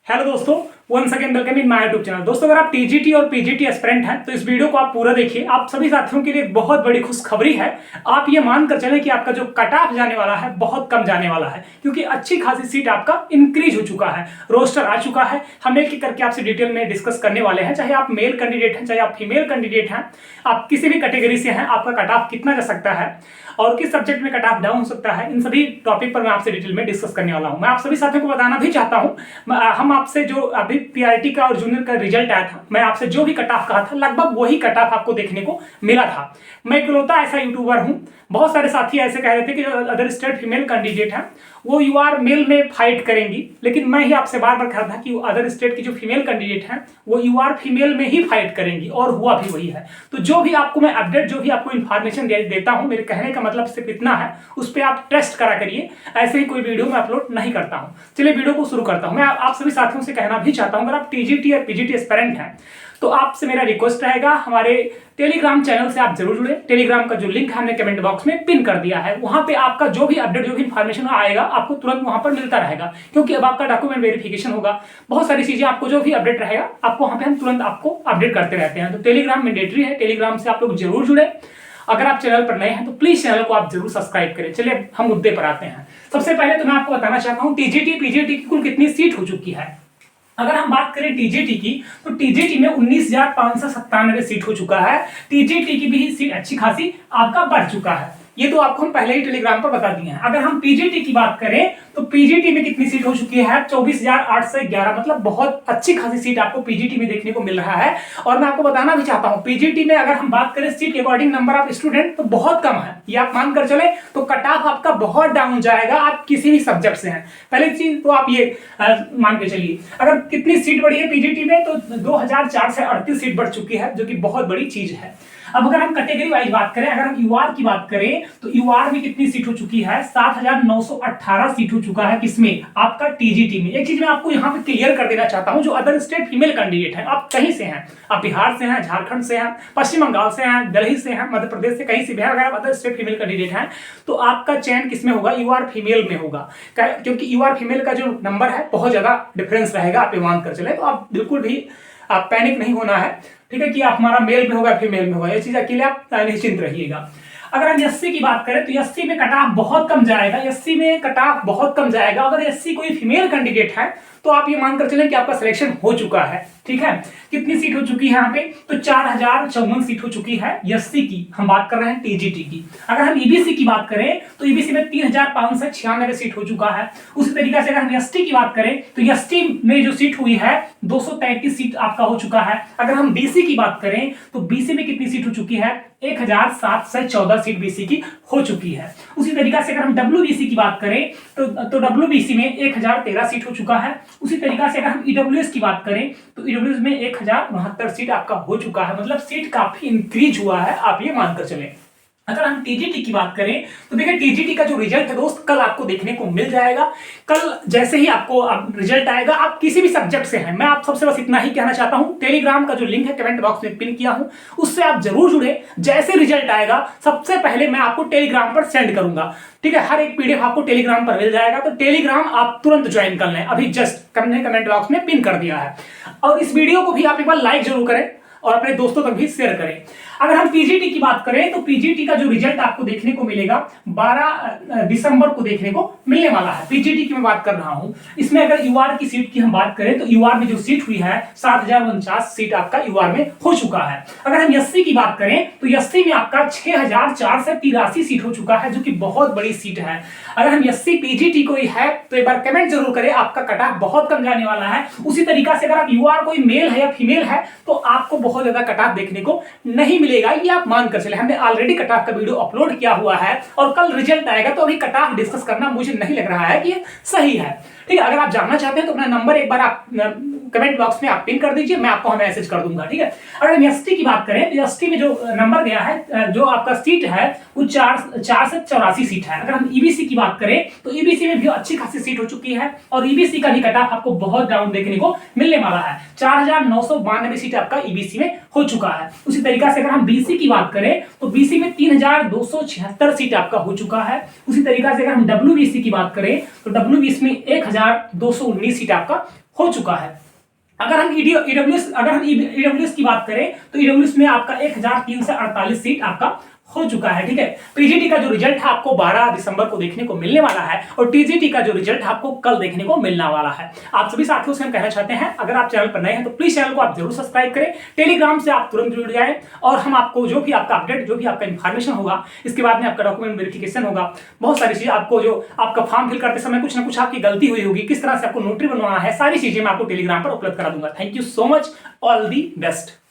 Hello दोस्तों, once again welcome in my YouTube channel. दोस्तों, अगर आप टीजीटी और पीजीटी एस्पिरेंट हैं तो इस वीडियो को आप पूरा देखिए। आप सभी साथियों के लिए बहुत बड़ी खुशखबरी है। आप ये मानकर चलें कि आपका जो कट ऑफ जाने वाला है बहुत कम जाने वाला है, क्योंकि अच्छी खासी सीट आपका इंक्रीज हो चुका है, रोस्टर आ चुका है। हम एक एक करके आपसे डिटेल में डिस्कस करने वाले हैं। चाहे आप मेल कैंडिडेट हैं, चाहे आप फीमेल कैंडिडेट हैं, आप किसी भी कैटेगरी से हैं, आपका कट ऑफ कितना जा सकता है और किस सब्जेक्ट में कट ऑफ डाउन हो सकता है, इन सभी टॉपिक पर मैं आपसे डिटेल में डिस्कस करने वाला हूं। मैं आप सभी साथियों को बताना भी चाहता हूं, हम आपसे जो अभी पीआरटी का और जूनियर का रिजल्ट आया था, मैं आपसे जो भी कट ऑफ कहा था लगभग वही कट ऑफ आपको देखने को मिला था। मैं इकलौता ऐसा यूट्यूबर हूं, बहुत सारे साथी ऐसे कह रहे थे कि जो अदर स्टेट फीमेल कैंडिडेट हैं वो यूआर मेल में फाइट करेंगी, लेकिन मैं ही आपसे बार बार कह रहा था कि अदर स्टेट की जो फीमेल कैंडिडेट हैं वो यूआर फीमेल में ही फाइट करेंगी, और हुआ भी वही है। तो जो भी आपको मैं अपडेट, जो भी आपको इन्फॉर्मेशन देता हूं, मेरे कहने का मतलब सिर्फ इतना है, उस पर आप टेस्ट करा करिए। ऐसे ही कोई वीडियो मैं अपलोड नहीं करता हूं। चलिए वीडियो को शुरू करता हूं। मैं आप सभी साथियों से कहना भी चाहता हूं, अगर आप टीजीटी और पीजीटी एस्पिरेंट हैं तो आपसे मेरा रिक्वेस्ट रहेगा, हमारे टेलीग्राम चैनल से आप जरूर जुड़े। टेलीग्राम का जो लिंक हमने कमेंट बॉक्स में पिन कर दिया है, वहां पे आपका जो भी अपडेट, जो भी इन्फॉर्मेशन आएगा आपको तुरंत वहां पर मिलता रहेगा, क्योंकि अब आपका डॉक्यूमेंट वेरिफिकेशन होगा, बहुत सारी चीजें, आपको जो भी अपडेट रहेगा आपको वहां पे हम तुरंत आपको अपडेट करते रहते हैं। तो टेलीग्राम मैंडेटरी है, टेलीग्राम से आप लोग जरूर जुड़े। अगर आप चैनल पर नए हैं तो प्लीज चैनल को आप जरूर सब्सक्राइब करें। चलिए हम मुद्दे पर आते हैं। सबसे पहले तो मैं आपको बताना चाहता हूं टीजीटी पीजीटी की कुल कितनी सीट हो चुकी है। अगर हम बात करें टीजीटी की तो टीजीटी में 19,597 सीट हो चुका है। टीजीटी की भी सीट अच्छी खासी आपका बढ़ चुका है, ये तो आपको हम पहले ही टेलीग्राम पर बता दिए हैं। अगर हम पीजीटी की बात करें तो पीजीटी में कितनी सीट हो चुकी है? 24,811, मतलब बहुत अच्छी खासी सीट आपको पीजीटी में देखने को मिल रहा है। और मैं आपको बताना भी चाहता हूं, पीजीटी में अगर हम बात करें सीट के अकॉर्डिंग नंबर ऑफ स्टूडेंट तो बहुत कम है, ये आप मानकर चले तो कट ऑफ आपका बहुत डाउन जाएगा, आप किसी भी सब्जेक्ट से हैं। पहली चीज तो आप ये मान के चलिए, अगर कितनी सीट बढ़ी है पीजीटी में तो 2,438 सीट बढ़ चुकी है, जो कि बहुत बड़ी चीज है। अब अगर हम कैटेगरी वाइज बात करें, अगर हम यूआर की बात करें तो यूआर में कितनी सीट हो चुकी है? 7,918 सीट हो चुका है। किसमें? आपका टीजीटी में। एक चीज मैं आपको यहाँ पे क्लियर कर देना चाहता हूं, जो अदर स्टेट फीमेल कैंडिडेट हैं, आप कहीं से हैं, आप बिहार से हैं, झारखंड से हैं, पश्चिम बंगाल से हैं, दिल्ली से हैं, मध्य प्रदेश से, कहीं से भी हैं, अगर आप अदर स्टेट फीमेल कैंडिडेट हैं तो आपका चयन किसमें होगा? यूआर फीमेल में होगा, क्योंकि यूआर फीमेल का जो नंबर है बहुत ज्यादा डिफरेंस रहेगा, आप मान कर चले। तो आप बिल्कुल भी आप पैनिक नहीं होना है, ठीक है, कि आप हमारा मेल में होगा फीमेल में होगा, ये चीज अकेले आप निश्चिंत रहिएगा। अगर हम एससी की बात करें तो एससी में कट ऑफ बहुत कम जाएगा, एससी में कट ऑफ बहुत कम जाएगा। अगर एससी कोई फीमेल कैंडिडेट है तो आप ये मानकर चलें कि आपका सिलेक्शन हो चुका है, ठीक है। कितनी सीट हो चुकी है यहाँ पे? तो 4,054 सीट हो चुकी है एससी की। हम बात कर रहे हैं टीजीटी की। अगर हम ईबीसी की बात करें तो ईबीसी में 3,596 सीट हो चुका है। उसी तरीके से अगर हम एसटी की बात करें तो एसटी में जो सीट हुई है 233 सीट आपका हो चुका है। अगर हम बीसी की बात करें तो बीसी में कितनी सीट हो चुकी है? 1,714 सीट बीसी की हो चुकी है। उसी तरीके से अगर हम डब्ल्यूबीसी की बात करें तो डब्ल्यूबीसी में 1,013 सीट हो चुका है। उसी तरीके से अगर हम ईडब्ल्यूएस की बात करें तो ईडब्ल्यूएस में 1,069 सीट आपका हो चुका है, मतलब सीट काफी इंक्रीज हुआ है, आप ये मानकर चलें। अगर हम टीजीटी की बात करें तो देखिए टीजीटी का जो रिजल्ट है दोस्त कल आपको देखने को मिल जाएगा। कल जैसे ही आपको रिजल्ट आएगा, आप किसी भी सब्जेक्ट से हैं, मैं आप सबसे बस इतना ही कहना चाहता हूं, टेलीग्राम का जो लिंक है कमेंट बॉक्स में पिन किया हूं, उससे आप जरूर जुड़े। जैसे रिजल्ट आएगा सबसे पहले मैं आपको टेलीग्राम पर सेंड करूंगा, ठीक है। हर एक पीडीएफ आपको टेलीग्राम पर मिल जाएगा, तो टेलीग्राम आप तुरंत ज्वाइन कर लें, अभी जस्ट कमेंट बॉक्स में पिन कर दिया है। और इस वीडियो को भी आप एक बार लाइक जरूर करें और अपने दोस्तों तक भी शेयर करें। अगर हम पीजीटी की बात करें तो पीजीटी का जो रिजल्ट आपको देखने को मिलेगा 12 दिसंबर को देखने को मिलने वाला है। पीजीटी की मैं बात कर रहा हूं। इसमें अगर यूआर की सीट की हम बात करें तो यूआर में जो सीट हुई है 7,049 सीट आपका यूआर में हो चुका है। अगर हम एससी की बात करें तो एससी में आपका 6,483 सीट हो चुका है, जो कि बहुत बड़ी सीट है। अगर हम एससी पीजीटी कोई है तो एक बार कमेंट जरूर करें, आपका कट ऑफ बहुत कम जाने वाला है। उसी तरीके से अगर आप यूआर कोई मेल है या फीमेल है तो आपको बहुत ज्यादा कट ऑफ देखने को नहीं मिलेगा, ये आप मानकर चले। हमने ऑलरेडी कट ऑफ का वीडियो अपलोड किया हुआ है और कल रिजल्ट आएगा, तो अभी कट ऑफ डिस्कस करना मुझे नहीं लग रहा है कि ये सही है, ठीक है। अगर आप जानना चाहते हैं तो अपना नंबर एक बार आप कमेंट बॉक्स में आप पिन कर दीजिए, मैं आपको मैसेज कर दूंगा, ठीक है। अगर हम एसटी की बात करें तो एसटी में जो नंबर गया है, जो आपका सीट है वो 484 सीट है। अगर हम ईबीसी की बात करें तो ईबीसी में भी अच्छी खासी सीट हो चुकी है और ईबीसी का भी कट ऑफ आपको बहुत डाउन देखने को मिलने वाला है। 4,992 सीट आपका ईबीसी में हो चुका है। उसी तरीके से अगर हम बीसी की बात करें तो बीसी में 3,276 सीट आपका हो चुका है। उसी तरीके से अगर हम डब्ल्यूबीसी की बात करें तो डब्ल्यूबीसी में 1,219 सीट आपका हो चुका है। अगर हम ईडब्ल्यूएस की बात करें तो ईडब्ल्यूएस में आपका 1348 सीट आपका हो चुका है। ठीक है, पीजीटी का जो रिजल्ट है आपको 12 दिसंबर को देखने को मिलने वाला है और टीजीटी का जो रिजल्ट है आपको कल देखने को मिलने वाला है। आप सभी साथियों से हम कहना चाहते हैं, अगर आप चैनल पर नए हैं तो प्लीज चैनल को आप जरूर सब्सक्राइब करें, टेलीग्राम से आप तुरंत जुड़ जाएं और हम आपको जो भी आपका अपडेट, जो भी आपका इन्फॉर्मेशन होगा, इसके बाद में आपका डॉक्यूमेंट वेरिफिकेशन होगा, बहुत सारी चीजें आपको, जो आपका फॉर्म फिल करते समय कुछ ना कुछ आपकी गलती हुई होगी, किस तरह से आपको नोटरी बनवाना है, सारी चीजें मैं आपको टेलीग्राम पर उपलब्ध करा दूंगा। Thank you so much, all the best.